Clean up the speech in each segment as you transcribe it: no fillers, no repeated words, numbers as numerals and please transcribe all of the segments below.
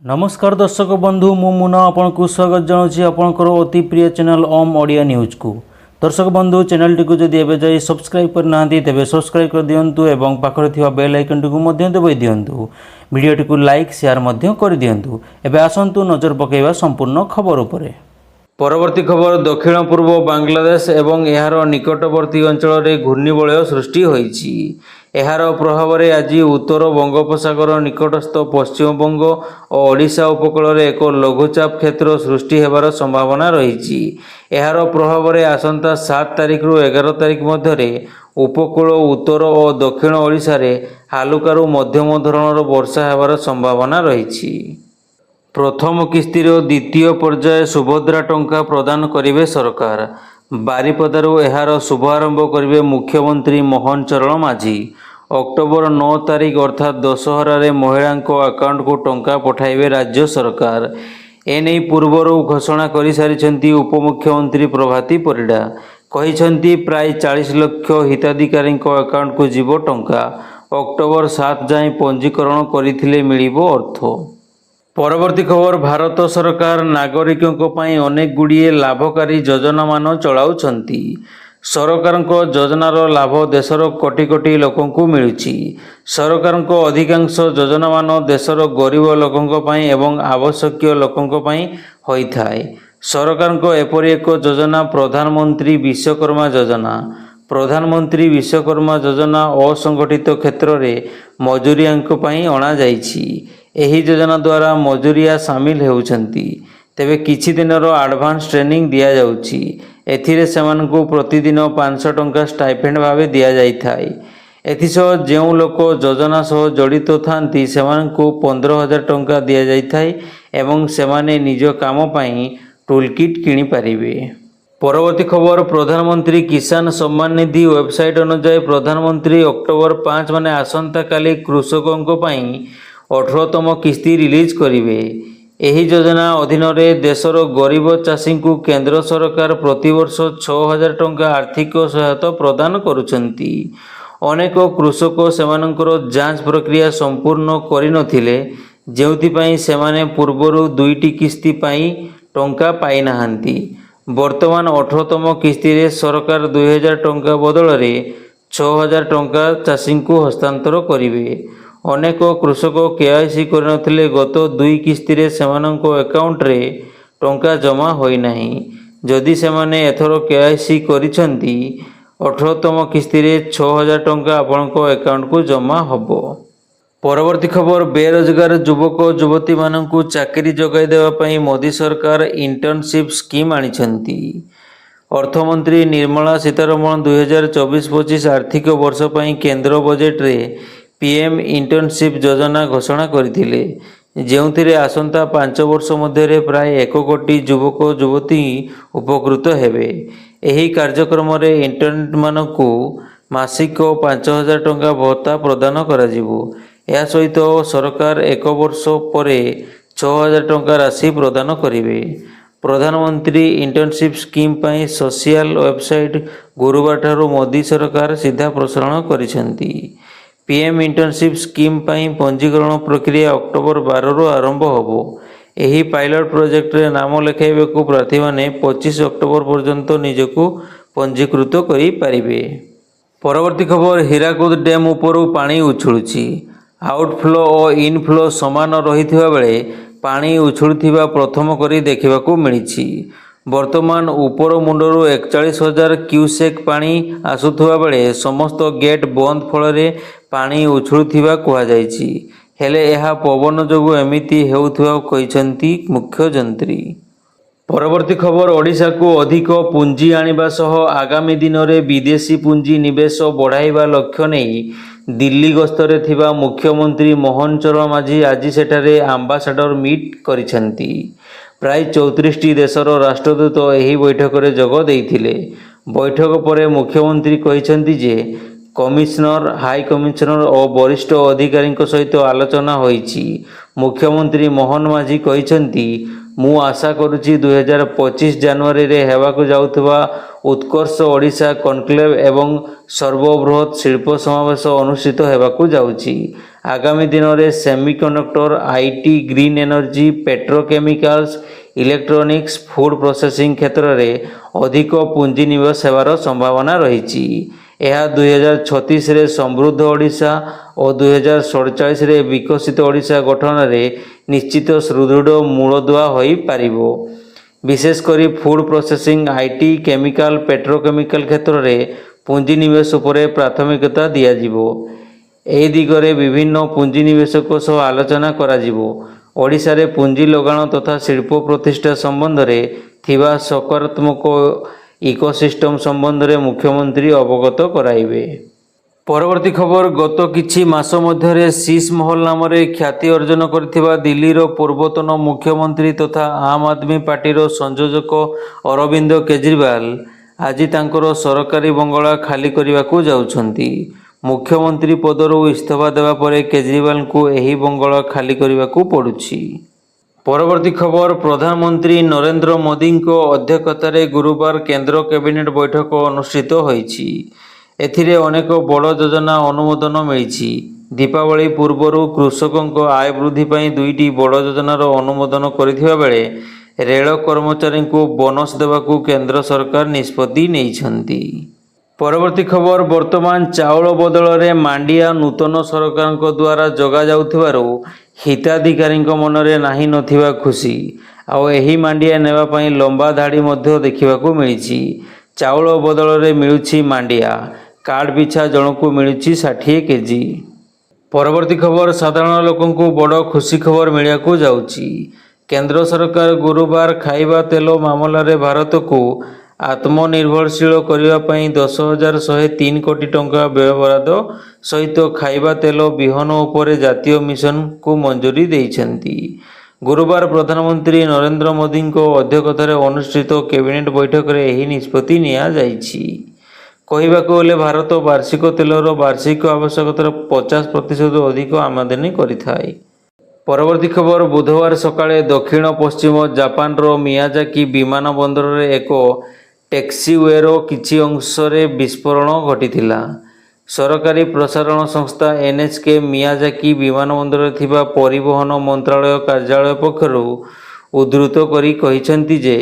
नमस्कार दर्शक बंधु मु मुना आपको स्वागत जनाऊँगी आपणकर अति प्रिय चैनल ओम ओडिया न्यूज को। दर्शक बंधु चैनल टी जदि एबे जाई सब्सक्राइब करना तेबे सब्सक्राइब कर दियंतु एवं पाखरे थिबा बेल आइकन टी मध्य दबाई दियंतु। वीडियो टी लाइक शेयर मध्य कर दियंतु। एबे आसंतु नजर पकेइबा संपूर्ण खबर उपरे। परवर्ती खबर दक्षिण पूर्व बांग्लादेश एवं एहार निकटवर्ती अंचल में घूर्णिबलय सृष्टि होईछि। एहार प्रभाव में आज उत्तर बंगोपसागर निकटस्थ पश्चिमबंग और ओडिशा उपकूल में एक लघुचाप क्षेत्र सृष्टि होबार संभावना रही। एहार प्रभाव में आसंता 7 तारिख रु 11 तारिख मध्य उपकूल उत्तर और दक्षिण ओडिशा रे हालुकारु मध्यम धरणर वर्षा होबार संभावना रही। प्रथम किस्तिर द्वितीय पर्याय सुभद्रा टंका प्रदान करिवे सरकार। बारिपदारू एहार शुभारंभ करिवे मुख्यमंत्री मोहन चरण माझी। अक्टोबर 9 तारिख अर्थात दशहरा महिला अकाउंट को टंका पठाइबे राज्य सरकार। एने पूर्वर घोषणा कर सारी उपमुख्यमंत्री प्रभाती परिडा कहिसेंती प्राय 40 लाख हिताधिकारी अकाउंट को जीव टंका। अक्टोबर 7 जाए पंजीकरण करथिले मिलिबो अर्थ। परवर्ती खबर भारत सरकार नागरिकों पई अनेक गुड़िए लाभकारी योजना मान चलाउछंती। सरकारको योजनार लाभ देशर कोटी कोटी लोकों को मिलुछि। सरकारको अधिकांश योजना मान देशर गरीब लोकों पई एवं आवश्यक लोकों पई होइथाय। सरकारको एपरि एक योजना प्रधानमंत्री विश्वकर्मा योजना। प्रधानमंत्री विश्वकर्मा योजना असंगठित क्षेत्र में मजूरिया पई अणा जाइछि। एही योजना द्वारा मजूरिया सामिल होउछंती। तेबे किछि दिनर एडवांस ट्रेनिंग दिया जाउछि। एथिरे सेमानकु प्रतिदिन 500 टंका स्टाइपेंड भावे दिया जाइथाय। एथिसह जेउ लोक योजना सह जड़ित थांती सेमानकु 15,000 टंका दिया जाइथाय एवं सेमाने निज काम पई टूल किट किनि पारिबे। परवर्ती खबर प्रधानमंत्री किसान सम्मान निधि वेबसाइट अनुसार प्रधानमंत्री अक्टोबर 5 माने आसंता काली कृषकों पई 18तम किस्ती रिलीज करिवे। एही योजना अधीन रे देशर गरीब चाषी को केंद्र सरकार प्रतिवर्ष 6,000 टंका आर्थिक सहायता प्रदान करुछंती। अनेक कृषक सेमानकर जांच प्रक्रिया संपूर्ण करि नथिले जेउथि पई सेमाने पूर्वरु 2टी किस्ती पई टंका पाई नाहंती। वर्तमान 18तम किस्ती रे सरकार 2,000 टंका बदल रे 6,000 टंका चाषी को हस्तांतर करिवे। अनेक कृषक केआईसी करनथिले गत 2 किस्ती रे सेमानंको अकाउंट रे टंका जमा होई नाही। जदि सेमाने एथरो केआईसी करिसंती 18तम किस्ती रे 6,000 टंका आपनको अकाउंट को जमा हबो। परवर्ती खबर बेरोजगार युवक युवती मानंकु चाकरी जगाई देवा पई मोदी सरकार इंटर्नशिप स्कीम आनिछंती। अर्थमंत्री निर्मला सीतारमण 2024-25 आर्थिक वर्ष पई केंद्र बजेट रे पीएम इंटर्नशिप योजना घोषणा करथिले जेउथिरे आसंता 5 वर्ष मध्य प्राय 1 कोटी युवक युवती उपकृत हेबे। एही कार्यक्रम रे इंटर्न मानकु मासिक 5,000 टंका भत्ता प्रदान कराजिवो। या सहित सरकार 1 वर्ष परे 6,000 टंका राशि प्रदान करिवे। प्रधानमंत्री इंटर्नशिप स्कीम पई सोशल वेबसाइट गुरुवार ठारू मोदी सरकार सीधा प्रसारण करिसेंती। पीएम इंटर्नशिप स्कीम पई पंजीकरण प्रक्रिया अक्टोबर 12 रु आरंभ होबो। एही पायलट प्रोजेक्ट रे नाम लेखाइबेकु प्रार्थी माने 25 अक्टोबर पर्यंत निजकु पंजीकृत करि पारिबे। परवर्ती खबर हीराकुद डैम उपरु पानी उछुलुछि। आउटफ्लो और इनफ्लो समान रहिथिबा बेले पानी उछुलुथिबा प्रथम करी देखिबाकू मिलिछि। वर्तमान उपर मुंडरू 41,000 क्यूसेक पानी आसुथुबा बेले समस्त गेट बंद फल पानी उछुलुथिबा कुहा जायछि। हेले एहा पवन जोगु एमिति हेउथुबा कहिसंती मुख्य जंत्री। परवर्ती खबर ओडिशा को अधिक पुंजी आनिबा सह आगामी दिन में विदेशी पुंजी निवेश बढ़ाइबा लक्ष्य नहीं दिल्ली गस्तरे थिबा मुख्यमंत्री मोहन चरण माझी आज सेठारे आंबासाडर मीट करिसंती। प्राय 34टी देशर राष्ट्रदूत एही बैठक रे जोग देइथिले। बैठक पर मुख्यमंत्री कहिसंती जे कमिशनर हाई कमिशनर और वरिष्ठ अधिकारी सहित आलोचना होईछि। मुख्यमंत्री मोहन माझी कहिसंती मु आशा करुछि 2025 जनवरी रे हेबाकु जाउथबा उत्कर्ष ओडिशा कनक्लेव एवं सर्वबृहत शिल्प समावेश अनुष्ठित हेबाकु जाउछि। आगामी दिन में semiconductor, IT, green energy, petrochemicals, electronics, food processing क्षेत्र में अधिक पुंजीनिवेश होवार संभावना रही। यह 2036 रे समृद्ध ओडिशा और 2047 रे विकसित ओडिशा गठन में निश्चित सुदृढ़ मूलदुआ हो पारिबो। विशेषकर food processing, IT, chemical, petrochemical क्षेत्र में पुंजीनिवेश उपर प्राथमिकता दियाजिबो। ए दिगरे विभिन्न पुंजीनिवेशक सह आलोचना कराजिबो। ओडिशा रे पुंजी लगाण तथा शिल्प प्रतिष्ठा संबंध में थिबा सकारात्मक इकोसिस्टम संबंध में मुख्यमंत्री अवगत कराइबे। परवर्ती खबर, गत किछि मास मध्य शीश महल नाम ख्याति अर्जन करथिबा दिल्लीर पूर्वतन मुख्यमंत्री तथा आम आदमी पार्टीर संयोजक अरविंद केजरीवाल आज तांकर सरकारी बंगला खाली करने जाउछंती। मुख्यमंत्री पदरू इस्तीफा देवा पर केजरीवाल को एही बंगला खाली करने पड़ुछि। परवर्ती खबर, प्रधानमंत्री नरेंद्र मोदी अध्यक्षतार गुरुवार केंद्र कैबिनेट बैठक अनुष्ठित होईछि। एथिरे अनेक बड़ योजना अनुमोदन मिली। दीपावली पूर्व कृषकों आय वृद्धि पर दुईटी बड़ योजनार अनुमोदन करथिबा बेले रेल कर्मचारी को बोनस देवाकू केंद्र सरकार निष्पत्ति नेइछंती। परवर्ती खबर, वर्तमान चाउल बदल में मांडिया नूतन सरकार द्वारा जगा जाउथिबारु हिताधिकारी मनरे नाही नथिबा खुशी आउ एही मांडिया नेबा पई लंबा धाड़ी मध्य देखिबाकू मिलिछि। चाउल बदल में मिलुछि मांडिया, कार्ड पिछा जनकू मिलुछि 60 केजी। परवर्ती खबर, साधारण लोकंकु बड़ खुशी खबर मिलियाकू जाउछि। केंद्र सरकार गुरुवार खाइबा तेल मामला रे भारत को आत्मनिर्भरशील करने 10,103 कोटी टंका व्ययबराद सहित खाइबा तेल विहन उपर जातीय मिशन को मंजूरी देइछंती। गुरुवार प्रधानमंत्री नरेंद्र मोदी अध्यक्षतार अनुष्ठित कैबिनेट बैठक में यह निष्पत्ति निया जाइछि। कहबाकू गले भारत वार्षिक तेलर वार्षिक आवश्यकतार 50% अधिक आमदानी करिथाय। परवर्ती खबर, बुधवार सकाळे दक्षिण पश्चिम जापान मियाजाकी विमान बंदर रे एक टैक्सीवेर किछि अंशरे विस्फोरण घटिथिला। सरकारी प्रसारण संस्था एनएचके मियाजाकी विमानबंदर थिबा परिवहन मंत्रालय कार्यालय पक्षरु उद्धृत करी कहिसंती जे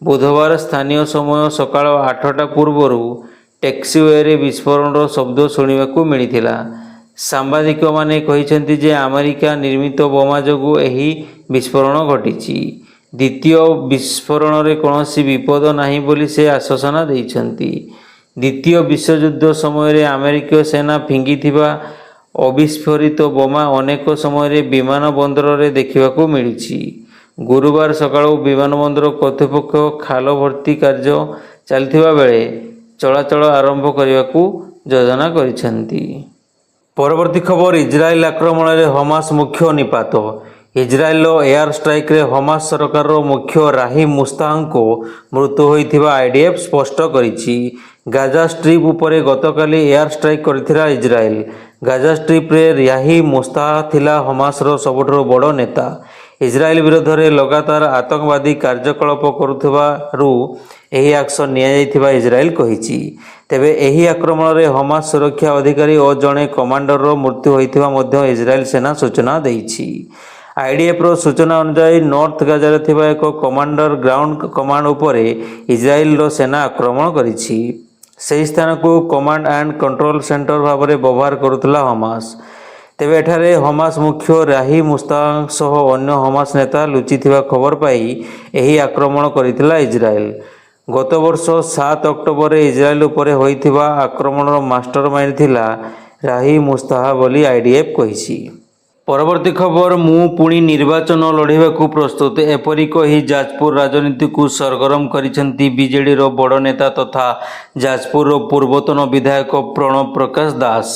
बुधवार स्थानीय समय सकाळ 8टा पूर्वरु टैक्सीवे विस्फोरण शब्द शुणिबाकू मिलिथिला। सांबादिक माने कहिसंती जे अमेरिका निर्मित बोमा जोगु एही विस्फोरण घटिछि। द्वितीय विस्फोरण रे कौनसी विपद नाही बोली से आश्वासन देइछंती। द्वितीय विश्वयुद्ध समय अमेरिकीय सेना फिंगिथिबा अविस्फोरित बोमा अनेक समय विमान बंदर रे देखिबाकू मिलिछि। गुरुवार सकाळू विमान बंदर कर्तृपक्ष खाल भर्ती कार्य चलथिबा बेले चलाचल आरंभ करने योजना करिसेंती। परवर्ती खबर, इजराइल आक्रमण में हमास मुख्य निपात। इजराइल एयर स्ट्राइक रे हमास सरकार मुख्य राही मुस्ताह को मृत्यु होइथिबा आईडीएफ स्पष्ट करिछि। गाजा स्ट्रिप उपरे गतकाली एयर स्ट्राइक करथिला इजराइल। गाजा स्ट्रिप रे राही मुस्ताह थिला हमास रो सबठरो बड़ नेता। इजराइल विरोध में लगातार आतंकवादी कार्यकलाप करुथिबारु एही एक्शन निया जाइथिबा इजराइल कहिछि। तेबे एही आक्रमण में हमास सुरक्षा अधिकारी और जड़े कमांडर रो मृत्यु होइथिबा मध्य इजराइल सेना सूचना देइछि। आईडीएफ रो सूचना अनुसार नॉर्थ गाजा थिबा एक कमांडर ग्राउंड कमांड उपरे इजराइल रो सेना आक्रमण करिछि। सेही स्थान को कमांड एंड कंट्रोल सेंटर भाव में व्यवहार करुथिला हमास। तेबे एठारे हमास मुख्य राही मुस्ताह सह अन्य हमास नेता लुचिथिबा खबर पाई एही आक्रमण करिथिला इजराइल। गत वर्ष 7 अक्टोबर इजराइल उपरे होइथिबा आक्रमणर मास्टरमाइंड थिला राही मुस्ताह बोली आईडीएफ कहिछि। परवर्ती खबर, मु पुणी निर्वाचन लड़ाइबाकू प्रस्तुत एपरी कही जाजपुर राजनीति को सरगरम करिसेंती बीजेडी रो बड़ नेता तथा जाजपुर रो पूर्वतन विधायक प्रणव प्रकाश दास।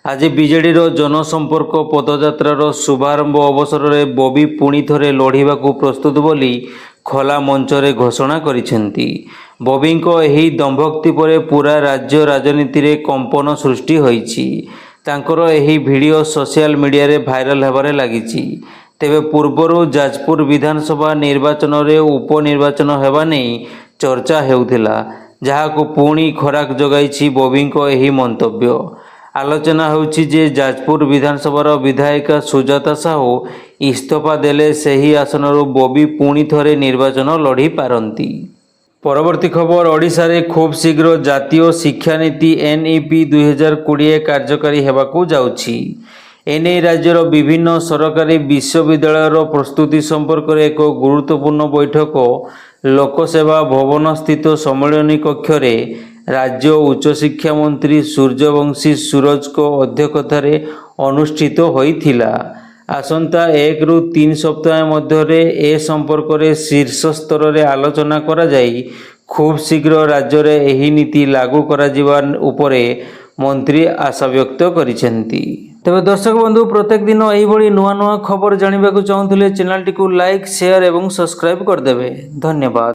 आज बीजेडी रो जनसंपर्क पदयात्रार शुभारंभ अवसर में बॉबी पुणी थरे लड़ाइबाकू प्रस्तुत बोली खोला मंचरे घोषणा करिसेंती। बॉबीको एही दंभक्ति परे पूरा राज्य राजनीति रे कंपन सृष्टि होईछि। तांकर एही वीडियो सोशल मीडिया रे भाइराल हेबारे लागिछि। तेबे पूर्वरु जाजपुर विधानसभा निर्वाचन रे उपनिर्वाचन हेबा नै चर्चा हेउथिला, जहाको पुणी खराक जगाइछि बॉबीको एही मंतव्य। ଆଲୋଚନା ହେଉଛି ଯେ ଯାଜପୁର ବିଧାନସଭାର ବିଧାୟିକା ସୁଜାତା ସାହୁ ଇସ୍ତଫା ଦେଲେ ସେହି ଆସନରୁ ବବି ପୁଣି ଥରେ ନିର୍ବାଚନ ଲଢ଼ିପାରନ୍ତି। ପରବର୍ତ୍ତୀ ଖବର, ଓଡ଼ିଶାରେ ଖୁବ୍ ଶୀଘ୍ର ଜାତୀୟ ଶିକ୍ଷାନୀତି NEP 2020 କାର୍ଯ୍ୟକାରୀ ହେବାକୁ ଯାଉଛି। ଏନେଇ ରାଜ୍ୟର ବିଭିନ୍ନ ସରକାରୀ ବିଶ୍ୱବିଦ୍ୟାଳୟର ପ୍ରସ୍ତୁତି ସମ୍ପର୍କରେ ଏକ ଗୁରୁତ୍ୱପୂର୍ଣ୍ଣ ବୈଠକ ଲୋକସେବା ଭବନସ୍ଥିତ ସମ୍ମିଳନୀ କକ୍ଷରେ ରାଜ୍ୟ ଉଚ୍ଚଶିକ୍ଷା ମନ୍ତ୍ରୀ ସୂର୍ଯ୍ୟବଂଶୀ ସୁରଜଙ୍କ ଅଧ୍ୟକ୍ଷତାରେ ଅନୁଷ୍ଠିତ ହୋଇଥିଲା। ଆସନ୍ତା 1ରୁ 3 ସପ୍ତାହ ମଧ୍ୟରେ ଏ ସମ୍ପର୍କରେ ଶୀର୍ଷ ସ୍ତରରେ ଆଲୋଚନା କରାଯାଇ ଖୁବ୍ ଶୀଘ୍ର ରାଜ୍ୟରେ ଏହି ନୀତି ଲାଗୁ କରାଯିବା ଉପରେ ମନ୍ତ୍ରୀ ଆଶାବ୍ୟକ୍ତ କରିଛନ୍ତି। ତେବେ ଦର୍ଶକ ବନ୍ଧୁ, ପ୍ରତ୍ୟେକ ଦିନ ଏହିଭଳି ନୂଆ ନୂଆ ଖବର ଜାଣିବାକୁ ଚାହୁଁଥିଲେ ଚ୍ୟାନେଲଟିକୁ ଲାଇକ୍, ସେୟାର ଏବଂ ସବସ୍କ୍ରାଇବ୍ କରିଦେବେ। ଧନ୍ୟବାଦ।